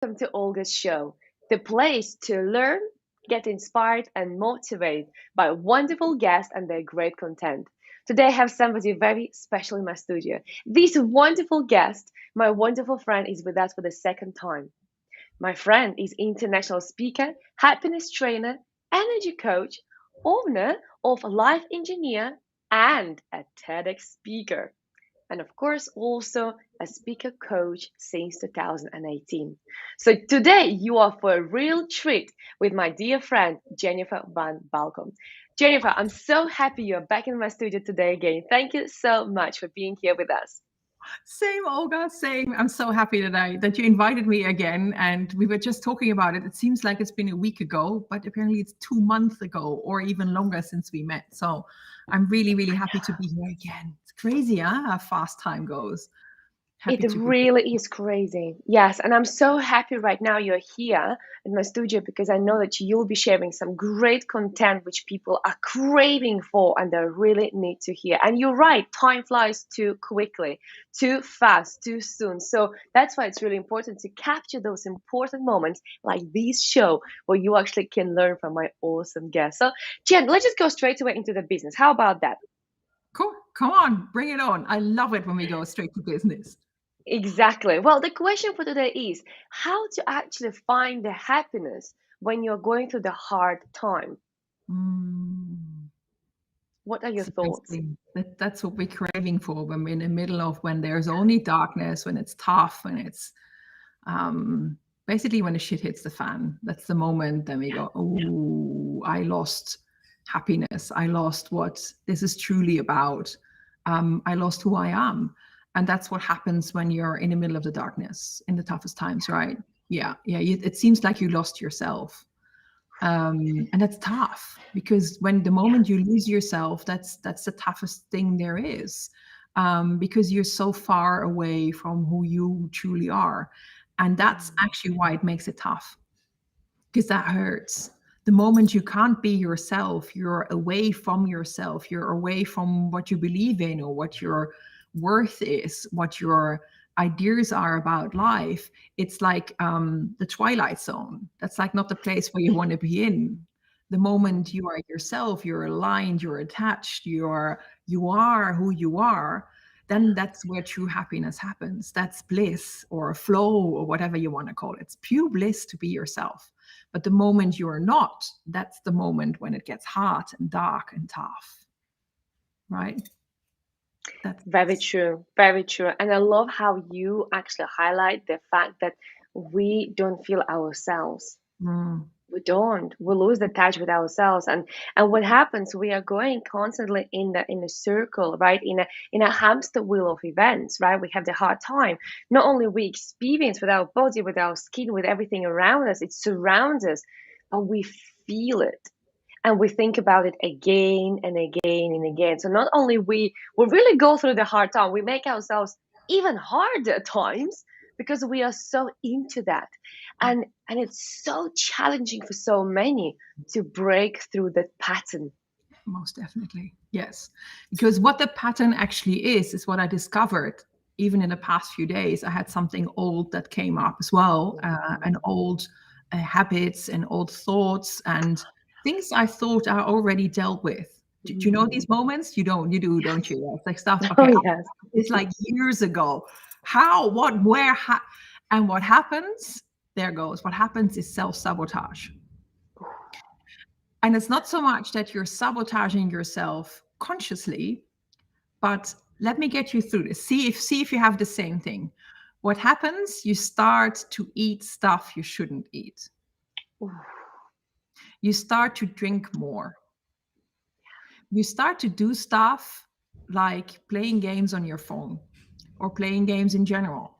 welcome to Olga's show, the place to learn, get inspired, and motivated by wonderful guests and their great content. Today, I have somebody very special in my studio. This wonderful guest, my wonderful friend, is with us for the second time. My friend is international speaker, happiness trainer, energy coach, owner of LifeEngineer, and a TEDx speaker and of course also a speaker coach since 2018. So today you are for a real treat with my dear friend Jennifer van Balkom. Jennifer, I'm so happy you're back in my studio today again. Thank you so much for being here with us. Same, Olga, same. I'm so happy that you invited me again. And we were just talking about it. It seems like it's been a week ago, but apparently it's 2 months ago or even longer since we met. So I'm really, really happy to be here again. It's crazy, huh? How fast time goes. Happy It to be here. really is crazy. Yes, and I'm so happy right now you're here in my studio because I know that you'll be sharing some great content which people are craving for and they really need to hear. And you're right, time flies too quickly, too fast, too soon. So that's why it's really important to capture those important moments like this show where you actually can learn from my awesome guests. So, Jen, let's just go straight away into the business. How about that? Cool. Come on, bring it on. I love it when we go straight to business. Exactly. Well, the question for today is how to actually find the happiness when you're going through the hard time. Mm, What are your it's a nice thoughts? thing. That's what we're craving for when we're in the middle of when there's only darkness, when it's tough, when it's basically when the shit hits the fan. That's the moment then we go, oh, I lost happiness. I lost what this is truly about. I lost who I am. And that's what happens when you're in the middle of the darkness in the toughest times, right? Yeah. It seems like you lost yourself. And that's tough because when the Yeah. moment you lose yourself, that's the toughest thing there is, because you're so far away from who you truly are. And that's Mm. actually why it makes it tough, because that hurts. The moment you can't be yourself, you're away from yourself, you're away from what you believe in or what your worth is, what your ideas are about life. It's like the twilight zone. That's like not the place where you want to be in. The moment you are yourself, you're aligned, you're attached, you are who you are, then that's where true happiness happens. That's bliss or flow or whatever you want to call it. It's pure bliss to be yourself. But the moment you're not, that's the moment when it gets hot and dark and tough, right? That's Very true. Very true. And I love how you actually highlight the fact that we don't feel ourselves. mm, We don't. We lose the touch with ourselves, and what happens? We are going constantly in a circle, right? In a hamster wheel of events, right? We have the hard time. Not only we experience with our body, with our skin, with everything around us, it surrounds us, but we feel it, and we think about it again and again and again. So not only we really go through the hard time, we make ourselves even harder at times because we are so into that, and it's so challenging for so many to break through that pattern. most definitely. Yes. Because what the pattern actually is what I discovered even in the past few days. I had something old that came up as well, and old habits and old thoughts and things I thought I already dealt with. Do you know these moments? You don't, you do, don't you? It's like stuff, Oh okay, yes. it's like years ago. How, what, where, and what happens? There goes. What happens is self-sabotage. And it's not so much that you're sabotaging yourself consciously, but let me get you through this. See if you have the same thing. What happens? You start to eat stuff you shouldn't eat. You start to drink more. You start to do stuff like playing games on your phone or playing games in general,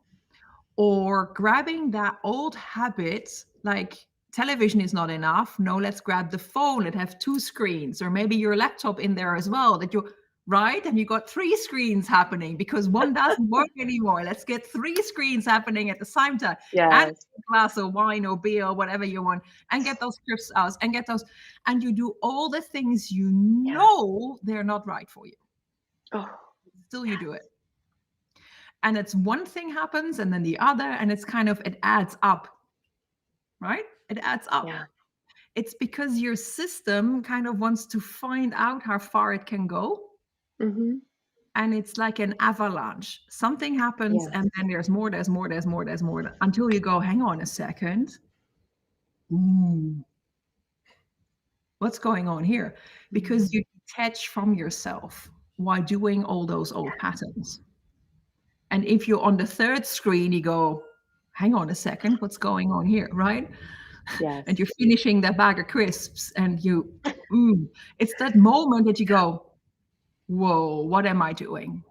or grabbing that old habit like television is not enough. No, let's grab the phone. Let have two screens, or maybe your laptop in there as well. That you right, and you got three screens happening because one doesn't work anymore. Let's get three screens happening at the same time, and Yes. a glass of wine or beer or whatever you want, and get those scripts out, and get those, and you do all the things you Yeah. know they're not right for you. Oh. Still, you do it, and it's one thing happens and then the other, and it's kind of, it adds up. right? It adds up. Yeah. It's because your system kind of wants to find out how far it can go. Mm-hmm. And it's like an avalanche. Something happens, Yes. and then there's more, there's more, there's more, there's more, until you go, hang on a second. Ooh, what's going on here? Because Mm. you detach from yourself while doing all those old patterns. And if you're on the third screen, you go, hang on a second, what's going on here, right? And Yes. you're finishing that bag of crisps, and it's that moment that you go, whoa, what am I doing?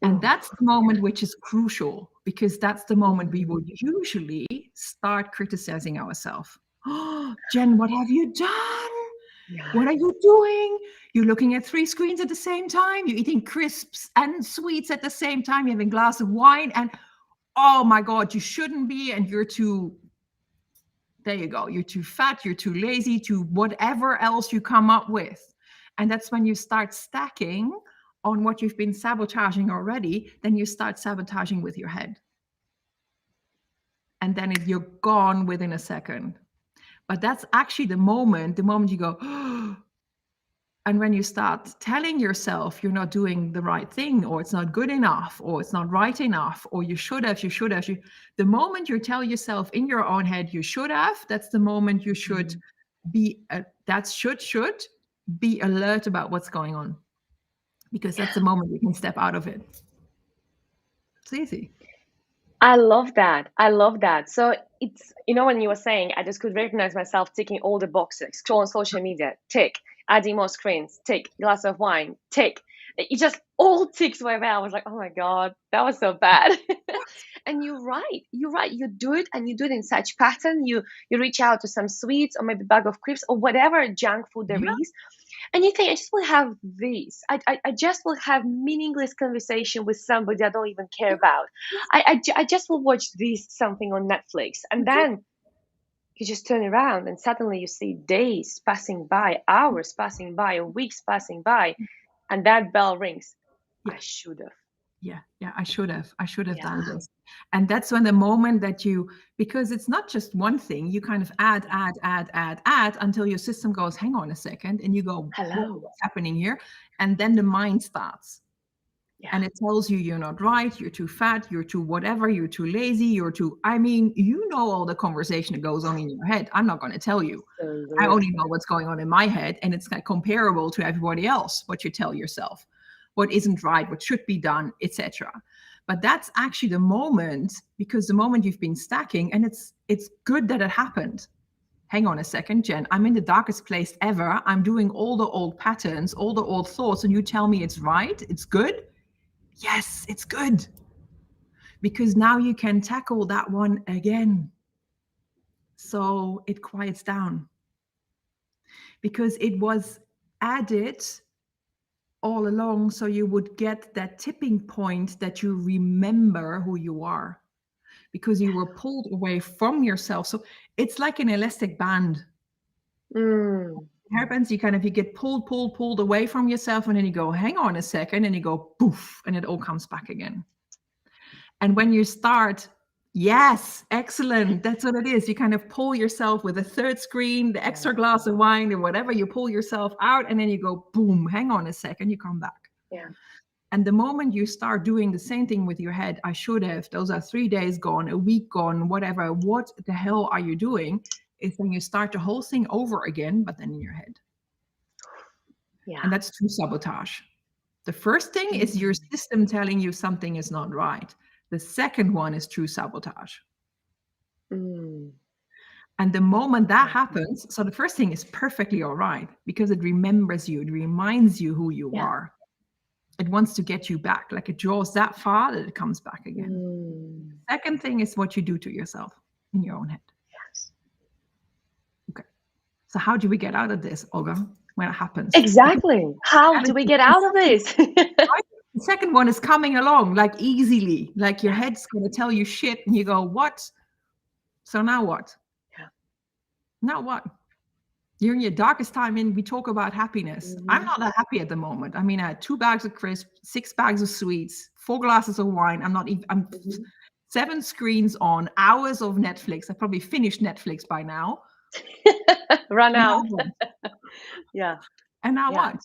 And Ooh. that's the moment which is crucial, because that's the moment we Mm. will usually start criticizing ourselves. Oh, Jen, what have you done? Yeah. What are you doing? You're looking at 3 screens at the same time. You're eating crisps and sweets at the same time. You're having a glass of wine. And oh my God, you shouldn't be. And you're too, there you go. You're too fat. You're too lazy, to whatever else you come up with. And that's when you start stacking on what you've been sabotaging already. Then you start sabotaging with your head. And then you're gone within a second. But that's actually the moment you go, oh. And when you start telling yourself you're not doing the right thing, or it's not good enough, or it's not right enough, or you should have, the moment you tell yourself in your own head you should have, that's the moment you should Mm. be, should be alert about what's going on. Because that's the moment you can step out of it. It's easy. I love that. I love that. So it's, when you were saying, I just could recognize myself ticking all the boxes, scroll on social media, tick, adding more screens, tick, glass of wine, tick. It just all ticks were there. I was like, oh my God, that was so bad. And you're right. You're right. You do it, and you do it in such pattern. You reach out to some sweets, or maybe bag of crisps, or whatever junk food there Yeah. is, and you think, I just will have this. I just will have meaningless conversation with somebody I don't even care about. I just will watch this something on Netflix. And then you just turn around, and suddenly you see days passing by, hours passing by, weeks passing by, and that bell rings. Yeah. I should have. Yeah, I should have Yeah. done this. And that's when the moment that because it's not just one thing, you kind of add until your system goes, hang on a second, and you go, Hello. what's happening here? And then the mind starts. Yeah. And it tells you you're not right, you're too fat, you're too whatever, you're too lazy, you know all the conversation that goes on in your head. I'm not going to tell you. I only know Absolutely. what's going on in my head, and it's like comparable to everybody else, what you tell yourself, what isn't right, what should be done, etc. But that's actually the moment, because the moment you've been stacking, and it's good that it happened. Hang on a second, Jen, I'm in the darkest place ever. I'm doing all the old patterns, all the old thoughts, and you tell me it's right, it's good. Yes, it's good. Because now you can tackle that one again. So it quiets down. Because it was added all along, so you would get that tipping point that you remember who you are, because you were pulled away from yourself. So it's like an elastic band. Mm. It happens, you get pulled away from yourself, and then you go, hang on a second, and you go poof, and it all comes back again. And when you start, yes, excellent, that's what it is. You kind of pull yourself with a third screen, the Yeah. extra glass of wine or whatever, you pull yourself out, and then you go boom, hang on a second, you come back. Yeah. And the moment you start doing the same thing with your head, I should have, those are 3 days gone, a week gone, whatever, what the hell are you doing? Is when you start the whole thing over again, but then in your head. Yeah. And that's true sabotage. The first thing is your Mm. system telling you something is not right. The second one is true sabotage. Mm. And the moment that Yeah. happens, so the first thing is perfectly all right, because it remembers you, it reminds you who you Yeah. are. It wants to get you back, like it draws that far that it comes back again. Mm. Second thing is what you do to yourself in your own head. Yes. Okay. So how do we get out of this, Olga, when it happens? Because Exactly. How that is do we get out of this? the second one is coming along like easily, like your Yeah. head's going to tell you shit, and you go, what? So now what? Yeah. Now what? You're in your darkest time, and we talk about happiness. I'm Mm-hmm. not that happy at the moment. I had 2 bags of crisps, 6 bags of sweets, 4 glasses of wine. I'm not even, I'm Mm-hmm. 7 screens on, hours of Netflix. I probably finished Netflix by now. Run And now out. what? Yeah. And now Yeah. what?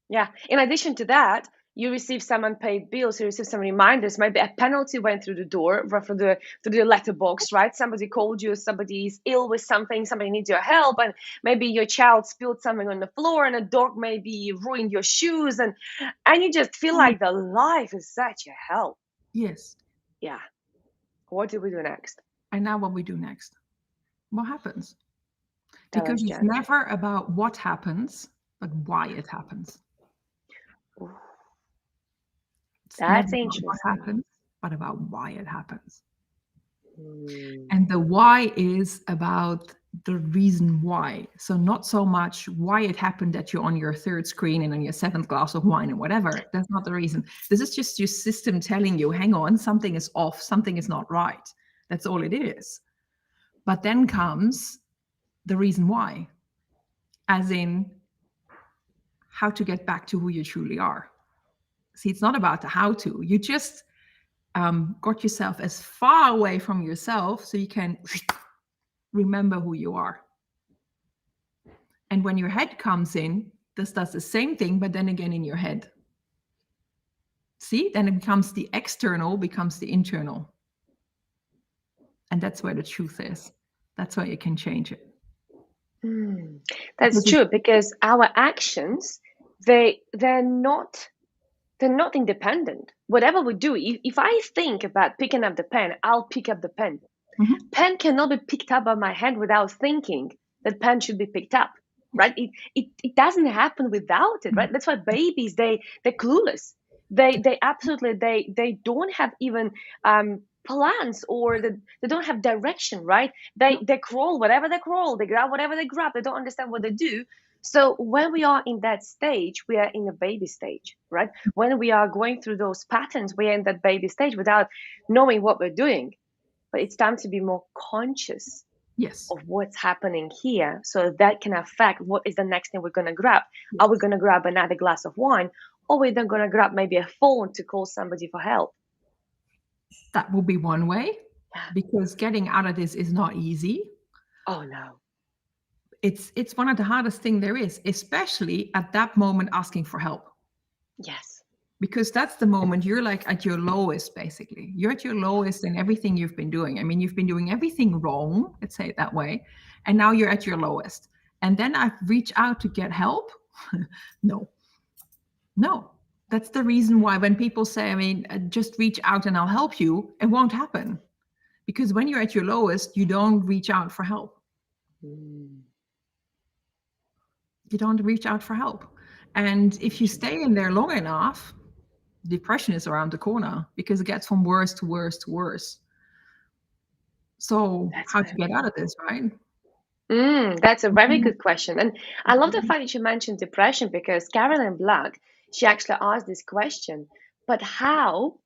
Yeah. In addition to that, you receive some unpaid bills, you receive some reminders, maybe a penalty went through the door, right, through the letterbox, right? Somebody called you, somebody is ill with something, somebody needs your help, and maybe your child spilled something on the floor, and a dog maybe ruined your shoes, and you just feel Mm, like the life is such a hell. yes. Yeah. What do we do next? And now what we do next? What happens? Tell Because us, it's Jen. never about what happens, but why it happens. Ooh, It's never that's about what interesting. happens, but about why it happens. Hmm. And the why is about the reason why. So not so much why it happened that you're on your third screen and on your seventh glass of wine or whatever. That's not the reason. This is just your system telling you, hang on, something is off, something is not right. That's all it is. But then comes the reason why, as in how to get back to who you truly are. See, it's not about the how to. You just got yourself as far away from yourself so you can remember who you are. And when your head comes in, this does the same thing, but then again in your head. See, then it becomes the external, becomes the internal. And that's where the truth is. That's where you can change it. Hmm. That's Because it's, true because our actions, they're not independent. Whatever we do, if I think about picking up the pen, I'll pick up the pen. Mhm. Pen cannot be picked up by my hand without thinking that pen should be picked up, right? It doesn't happen without it, right? That's why babies, they're clueless. They absolutely they don't have even plans, or they don't have direction, right? They crawl whatever they crawl, they grab whatever they grab, they don't understand what they do. So when we are in that stage, we are in a baby stage, right? When we are going through those patterns, we are in that baby stage without knowing what we're doing. But it's time to be more conscious Yes. of what's happening here, so that can affect what is the next thing we're going to grab. Are we Yes. going to grab another glass of wine, or we're then going to grab maybe a phone to call somebody for help? That will be one way, Yeah. because getting out of this is not easy. Oh no. It's one of the hardest thing there is, especially at that moment asking for help. Yes. Because that's the moment you're like at your lowest, basically. You're at your lowest in everything you've been doing. I mean, you've been doing everything wrong, let's say it that way. And now you're at your lowest. And then I reach out to get help. No, no. That's the reason why when people say, I mean, just reach out and I'll help you, it won't happen. Because when you're at your lowest, you don't reach out for help. Mm, You don't reach out for help. And if you true. stay in there long enough, depression is around the corner because it gets from worse to worse to worse. So, That's how to very get out of true. this, right? That's a very good question. And I love the fact that you mentioned depression, because Carolyn Black, she actually asked this question. But how,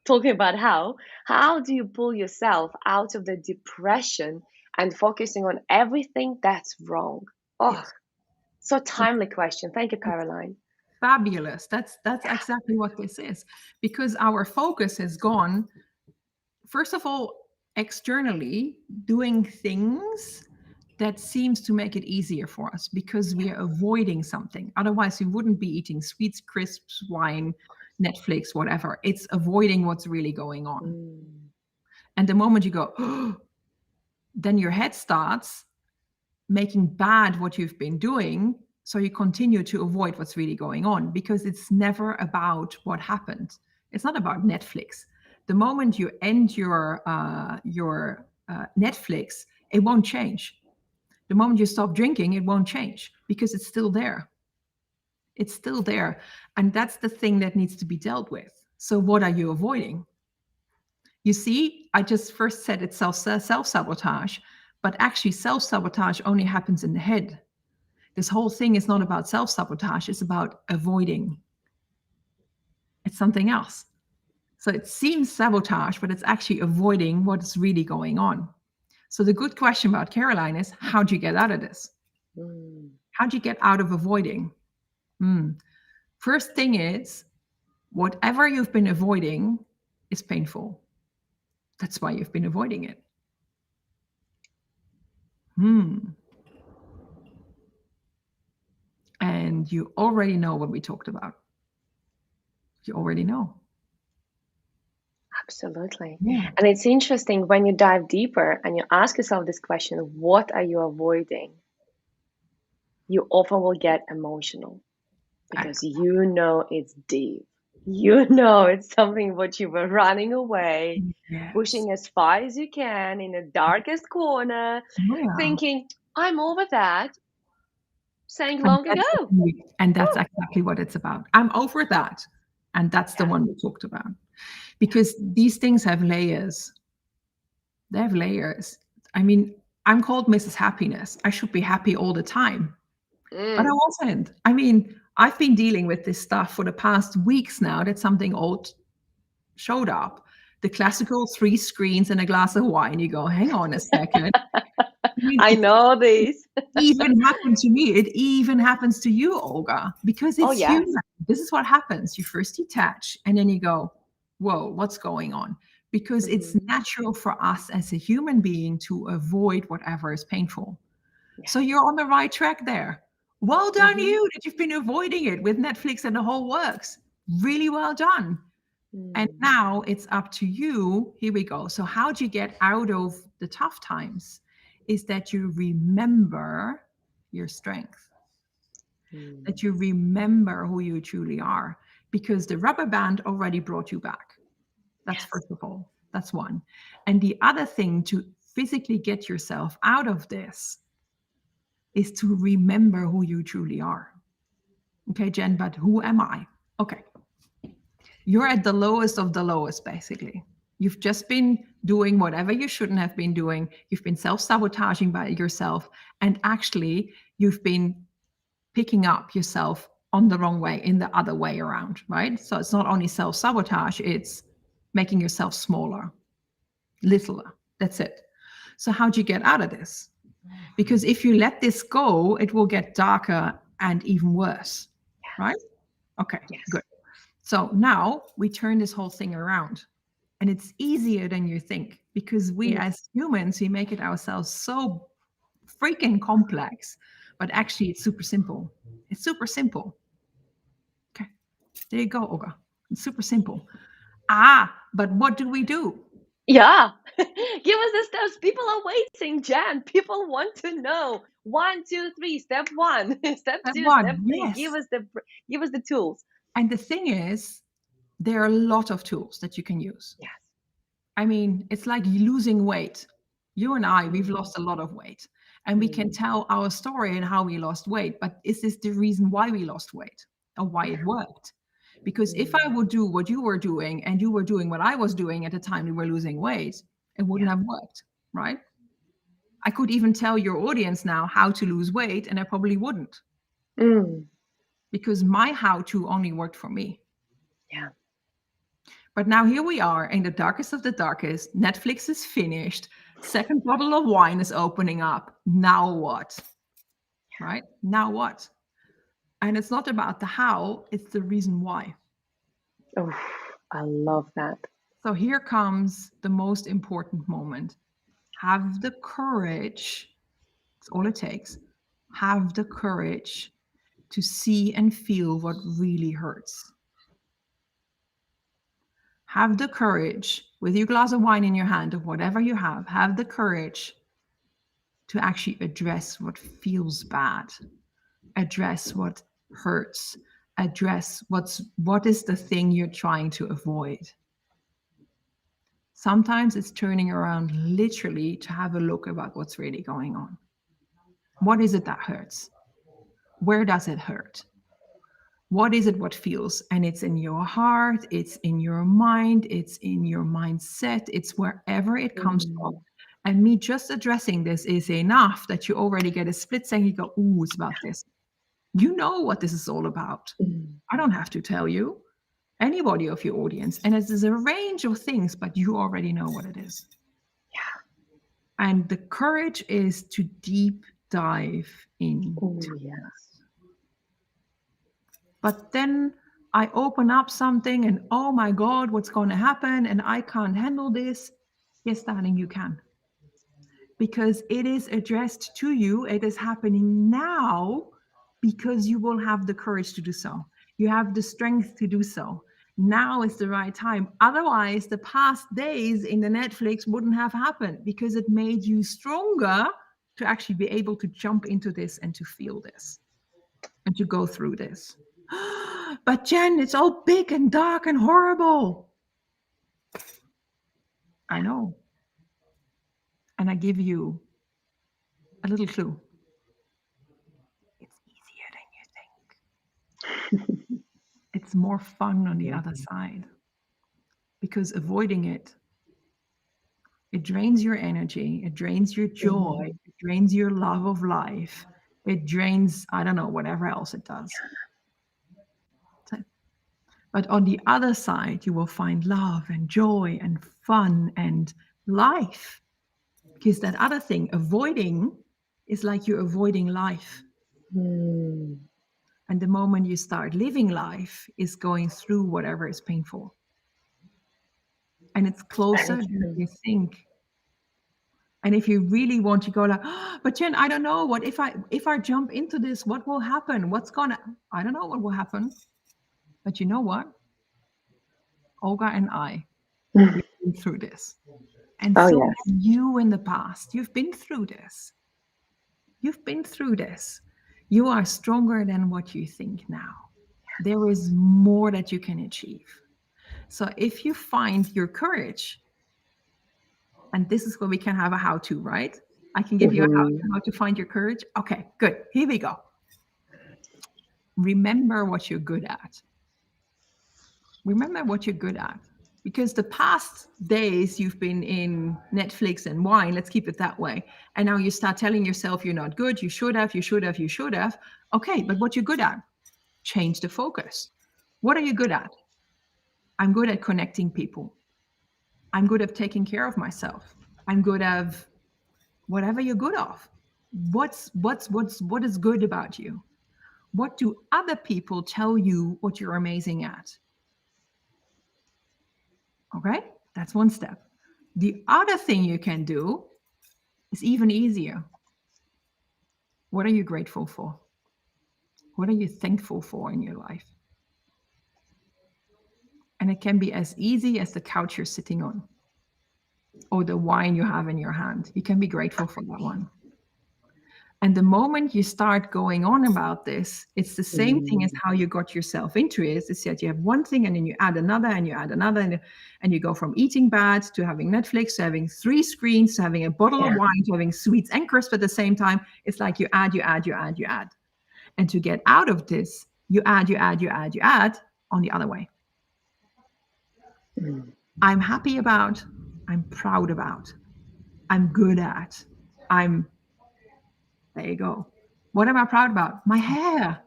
talking about how do you pull yourself out of the depression and focusing on everything that's wrong? Oh, Yes. so So timely question. Thank you, it's Caroline. fabulous. That's Yeah. exactly what this is. Because our focus has gone, first of all, externally doing things that seems to make it easier for us because we are avoiding something. Otherwise, we wouldn't be eating sweets, crisps, wine, Netflix, whatever. It's avoiding what's really going on. Mm, And the moment you go, then your head starts making bad what you've been doing. So you continue to avoid what's really going on because it's never about what happened. It's not about Netflix. The moment you end your Netflix, it won't change. The moment you stop drinking, it won't change because it's still there. It's still there. And that's the thing that needs to be dealt with. So what are you avoiding? You see, I just first said it's self-sabotage, but actually self-sabotage only happens in the head. This whole thing is not about self-sabotage, it's about avoiding. It's something else. So it seems sabotage, but it's actually avoiding what's really going on. So the good question about Caroline is, how do you get out of this? mm, How do you get out of avoiding? Hmm. First thing is, whatever you've been avoiding is painful. That's why you've been avoiding it. And you already know what we talked about. You already know. Absolutely. Yeah. And it's interesting when you dive deeper and you ask yourself this question, what are you avoiding? You often will get emotional because you know it's deep. You know it's something what you were running away, Yes. pushing as far as you can in the darkest corner, Oh, yeah. thinking, I'm over that, saying And long that's the ago. thing, and that's Oh, exactly what it's about. I'm over that. And that's the yeah, one we talked about. yeah. Because these things have layers. They have layers. I mean, I'm called Mrs. Happiness. I should be happy all the time, but I Mm. wasn't. I mean, I've been dealing with this stuff for the past weeks now that something old showed up. The classical three screens and a glass of wine. You go, hang on a second. I mean, I know this. it even happened to me. It even happens to you, Olga, because Oh, it's yes. human. This is what happens. You first detach and then you go, whoa, what's going on? Because it's Hmm. natural for us as a human being to avoid whatever is painful. So Yes. you're on the right track there. Well done, Hmm. you, that you've been avoiding it with Netflix and the whole works. Really well done. And Mm. now it's up to you. Here we go. So, how do you get out of the tough times? Is that you remember your strength, that Mm. you remember who you truly are, because the rubber band already brought you back. That's Yes. first of all. That's one. And the other thing to physically get yourself out of this is to remember who you truly are. Okay, Jen, but who am I? Okay, you're at the lowest of the lowest, basically. You've just been doing whatever you shouldn't have been doing. You've been self sabotaging by yourself. And actually, you've been picking up yourself on the wrong way, in the other way around, right? So it's not only self sabotage, it's making yourself smaller, littler. That's it. So, how do you get out of this? Because if you let this go, it will get darker and even worse, right? Yes. Okay, good. Yes. So now we turn this whole thing around. And it's easier than you think because we Mm. as humans, we make it ourselves so freaking complex. But actually, it's super simple. It's super simple. Okay, there you go, Olga. It's super simple. But what do we do? Yeah. Give us the steps. People are waiting, Jan. People want to know. One, two, three. Step one. Step Step two. Step one, three. yes. Give us the tools. And the thing is, there are a lot of tools that you can use. Yes. I mean, it's like losing weight. You and I, we've Mm. lost a lot of weight, and we can Mm. tell our story and how we lost weight. But is this the reason why we lost weight or why it worked? Because if I Mm. would do what you were doing and you were doing what I was doing at the time we were losing weight, it wouldn't Yeah. have worked, right? I could even tell your audience now how to lose weight, and I probably wouldn't Mm. because my how to only worked for me. Yeah. But now here we are in the darkest of the darkest. Netflix is finished. Second bottle of wine is opening up. Now what? Right? Now what? And it's not about the how, it's the reason why. Oh, I love that. So here comes the most important moment. Have the courage, that's all it takes. Have the courage to see and feel what really hurts. Have the courage, with your glass of wine in your hand or whatever you have the courage to actually address what feels bad, address what hurts, address what is the thing you're trying to avoid. Sometimes it's turning around literally to have a look about what's really going on. What is it that hurts? Where does it hurt? What is it what feels? And it's in your heart, it's in your mind, it's in your mindset, it's wherever it comes from. Mm. And me just addressing this is enough that you already get a split second. You go, ooh, it's about this. You know what this is all about. Mm. I don't have to tell you, anybody of your audience. And it is a range of things, but you already know what it is. Yeah. And the courage is to deep dive into. Oh, yes. But then I open up something and oh my God, what's going to happen? And I can't handle this. Yes, darling, you can. Because it is addressed to you. It is happening now because you will have the courage to do so. You have the strength to do so. Now is the right time. Otherwise, the past days in the Netflix wouldn't have happened because it made you stronger to actually be able to jump into this and to feel this and to go through this. But Jen, it's all big and dark and horrible. I know. And I give you a little clue. It's easier than you think. It's more fun on the other side because avoiding it drains your energy, it drains your joy, it drains your love of life, it drains, I don't know, whatever else it does. But on the other side, you will find love and joy and fun and life. Because that other thing, avoiding, is like you're avoiding life. Mm. And the moment you start living life is going through whatever is painful. And it's closer than you think. And if you really want to go like, oh, but Jen, I don't know what if I jump into this, what will happen? I don't know what will happen. But you know what? Olga and I, we've been through this. And Oh, so yes. have you in the past. You've been through this. You've been through this. You are stronger than what you think now. There is more that you can achieve. So if you find your courage, and this is where we can have a how-to, right? I can give you a how to find your courage. Okay, good. Here we go. Remember what you're good at. Remember what you're good at. Because the past days you've been in Netflix and wine, let's keep it that way. And now you start telling yourself you're not good, you should have, you should have, you should have. Okay, but what you're good at, change the focus. What are you good at? I'm good at connecting people. I'm good at taking care of myself. I'm good at whatever you're good of. What is good about you? What do other people tell you what you're amazing at? Okay, that's one step. The other thing you can do is even easier. What are you grateful for? What are you thankful for in your life? And it can be as easy as the couch you're sitting on or the wine you have in your hand. You can be grateful for that one. And the moment you start going on about this, it's the same thing as how you got yourself into it. It's that you have one thing and then you add another and you add another. And you go from eating bad to having Netflix, to having 3 screens, to having a bottle of wine, to having sweets and crisps at the same time. It's like you add, you add, you add, you add. And to get out of this, you add, you add, you add, you add on the other way. I'm happy about, I'm proud about, I'm good at, there you go. What am I proud about? My hair.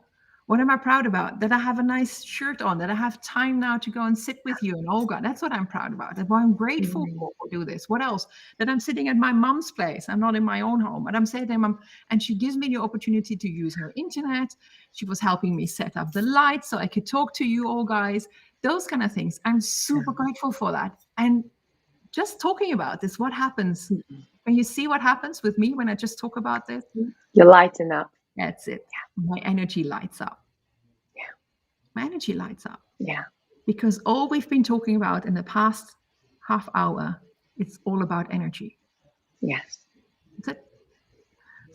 What am I proud about? That I have a nice shirt on, that I have time now to go and sit with you and Olga. That's what I'm proud about. That's what I'm grateful for do this. What else? That I'm sitting at my mom's place. I'm not in my own home, but I'm sitting at mom, and she gives me the opportunity to use her internet. She was helping me set up the lights so I could talk to you all guys. Those kind of things. I'm super grateful for that. And just talking about this, what happens? When you see what happens with me when I just talk about this? You lighten up. That's it. My energy lights up. Yeah. My energy lights up. Yeah. Because all we've been talking about in the past half hour, it's all about energy. Yes. That's it.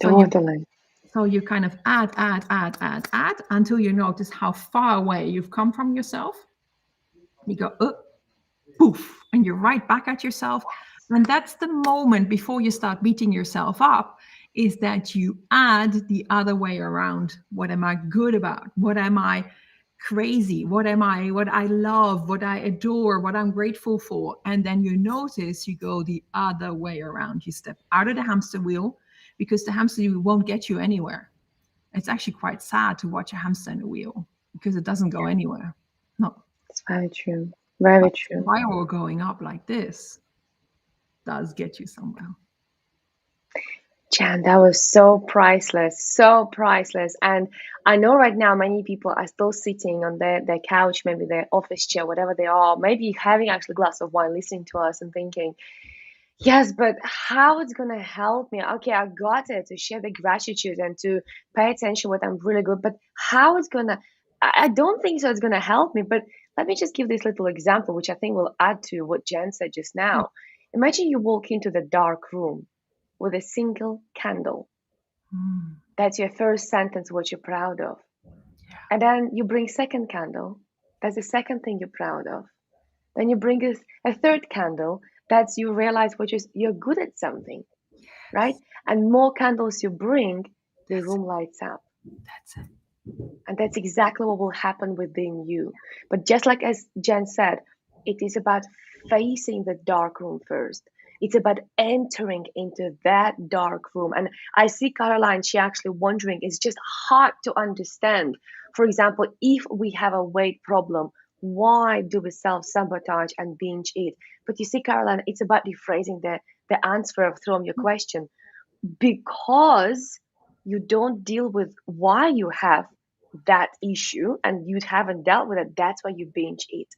Totally. So you kind of add until you notice how far away you've come from yourself. You go, poof, and you're right back at yourself. And that's the moment before you start beating yourself up, is that you add the other way around. What am I good about? What am I crazy? What I love, what I adore, what I'm grateful for? And then you notice you go the other way around. You step out of the hamster wheel, because the hamster wheel won't get you anywhere. It's actually quite sad to watch a hamster in a wheel because it doesn't go anywhere. No. It's very true. Very true. Spiral going up like this does get you somewhere. Jan, that was so priceless, so priceless. And I know right now many people are still sitting on their couch, maybe their office chair, whatever they are, maybe having actually a glass of wine, listening to us and thinking, Yes, but how it's gonna help me? Okay, I got it to share the gratitude and to pay attention what I'm really good, but how it's gonna I don't think so it's gonna help me, but let me just give this little example, which I think will add to what Jen said just Yeah. now. Imagine you walk into the dark room with a single candle. Mm. That's your first sentence, what you're proud of. Yeah. And then you bring second candle. That's the second thing you're proud of. Then you bring a third candle. That's you realize you're good at something, right? Yes. And more candles you bring, the That's room lights up. that's it. And that's exactly what will happen within you. But just like as Jen said, it is about facing the dark room first. It's about entering into that dark room. And I see Caroline, she actually wondering, it's just hard to understand. For example, if we have a weight problem, why do we self sabotage and binge eat? But you see, Caroline, it's about rephrasing the answer from your question because you don't deal with why you have that issue and you haven't dealt with it. That's why you binge eat,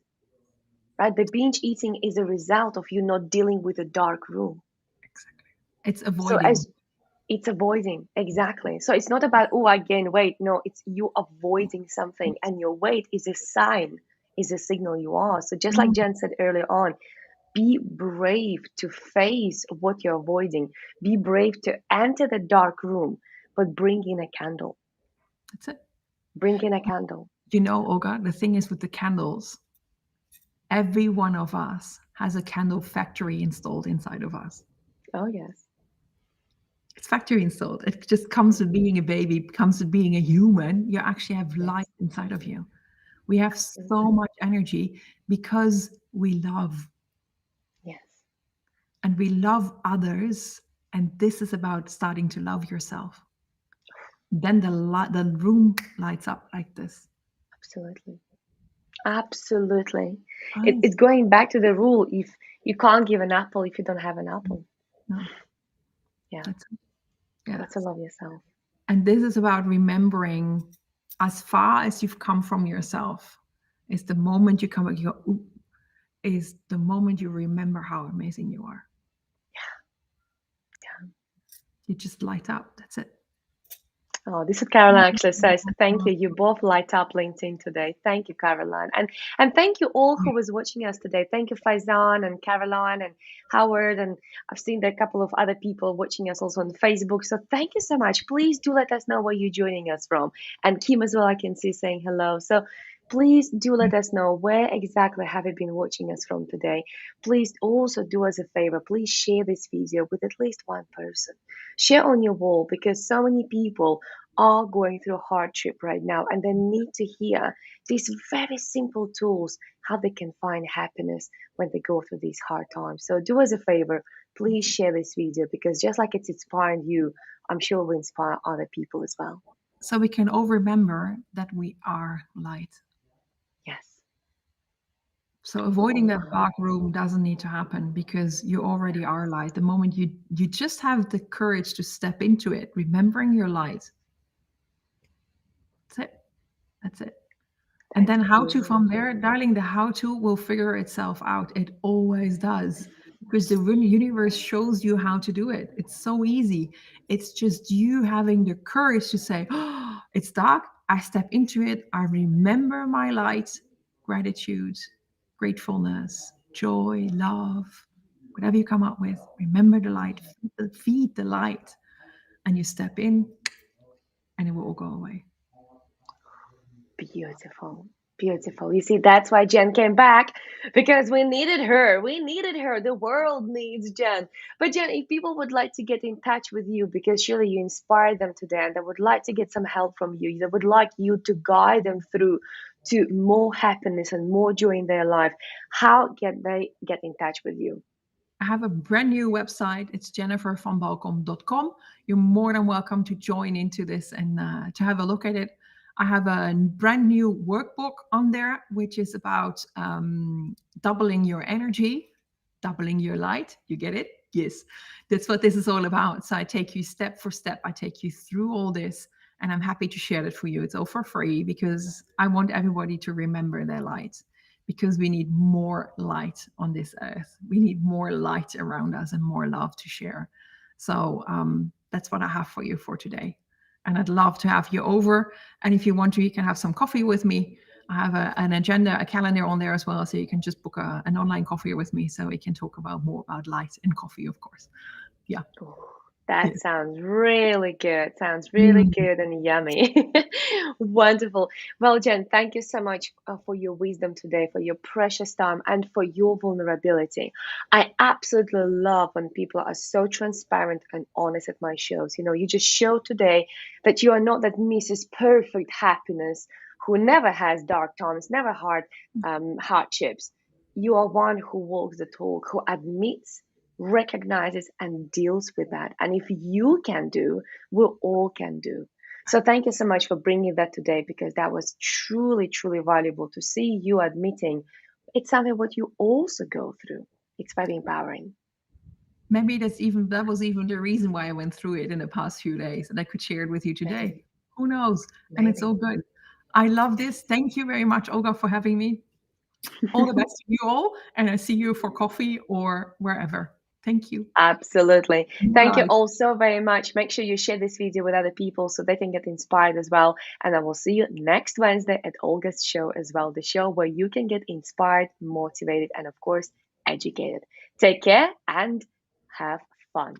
right? The binge eating is a result of you not dealing with the dark room. Exactly. It's So avoiding. as it's avoiding, exactly. So it's not about, oh, I gain weight. No, it's you avoiding something, and your weight is a sign, is a signal you are. So just like Mm. Jen said earlier on, be brave to face what you're avoiding. Be brave to enter the dark room, but bring in a candle. That's it. Bring in a candle. Olga, the thing is with the candles, every one of us has a candle factory installed inside of us. Oh, yes. It's factory installed. It just comes with being a baby, comes with being a human. You actually have light Yes. inside of you. We have so Absolutely. much energy because we love Yes. and we love others. And this is about starting to love yourself. Then the room lights up like this. Absolutely. Absolutely. Right? It's going back to the rule if you can't give an apple if you don't have an apple. No, Yeah. that's Got to yes. love yourself. And this is about remembering as far as you've come from yourself. Is the moment you come back, you go, ooh, is the moment you remember how amazing you are. Yeah. You just light up. That's it. Oh, this is Caroline actually says, thank you. You both light up LinkedIn today. Thank you, Caroline. And thank you all who was watching us today. Thank you, Faizan and Caroline and Howard. And I've seen a couple of other people watching us also on Facebook. So thank you so much. Please do let us know where you're joining us from. And Kim as well, I can see saying hello. So please do let us know where exactly have you been watching us from today. Please also do us a favor. Please share this video with at least one person. Share on your wall because so many people are going through hardship right now and they need to hear these very simple tools how they can find happiness when they go through these hard times. So do us a favor, please share this video because just like it's inspiring you, I'm sure it will inspire other people as well. So we can all remember that we are light. Yes, So we avoiding all that are. dark room doesn't need to happen because you already are light. The moment you just have the courage to step into it, remembering your light. That's it. That's it. And That's then how to beautiful. from there, darling, the how to will figure itself out. It always does. Because the universe shows you how to do it. It's so easy. It's just you having the courage to say, oh, it's dark. I step into it. I remember my light, gratitude, gratefulness, joy, love, whatever you come up with. Remember the light, feed the light, and you step in, and it will all go away. Beautiful. Beautiful. You see, that's why Jen came back because we needed her. We needed her. The world needs Jen. But Jen, if people would like to get in touch with you because surely you inspired them today and they would like to get some help from you, they would like you to guide them through to more happiness and more joy in their life, how can they get in touch with you? I have a brand new website. It's jennifervanbalkom.com. You're more than welcome to join into this and to have a look at it. I have a brand new workbook on there, which is about doubling your energy, doubling your light. You get it? Yes. That's what this is all about. So I take you step for step. I take you through all this, and I'm happy to share it for you. It's all for free because I want everybody to remember their light. because we need more light on this earth. We need more light around us and more love to share. So that's what I have for you for today. And I'd love to have you over. And if you want to, you can have some coffee with me. I have an agenda, a calendar on there as well. So you can just book an online coffee with me so we can talk about more about light and coffee, of course. Yeah. Ooh, that Yeah. sounds really good. Sounds really Mm. good and yummy. Wonderful. Well, Jen, thank you so much for your wisdom today, for your precious time, and for your vulnerability. I absolutely love when people are so transparent and honest at my shows. You know, you just showed today that you are not that Mrs. Perfect Happiness who never has dark times, never hard hardships. You are one who walks the talk, who admits, recognizes, and deals with that. And if you can do, we all can do. So thank you so much for bringing that today, because that was truly, truly valuable to see you admitting it's something what you also go through. It's very empowering. Maybe that was even the reason why I went through it in the past few days, and I could share it with you today. Maybe, Who knows? And it's maybe. all good. I love this. Thank you very much, Olga, for having me. All the best to you all, and I see you for coffee or wherever. Thank you. Absolutely. More Thank you light. all so very much. Make sure you share this video with other people so they can get inspired as well. And I will see you next Wednesday at Olga's show as well, the show where you can get inspired, motivated, and of course, educated. Take care and have fun.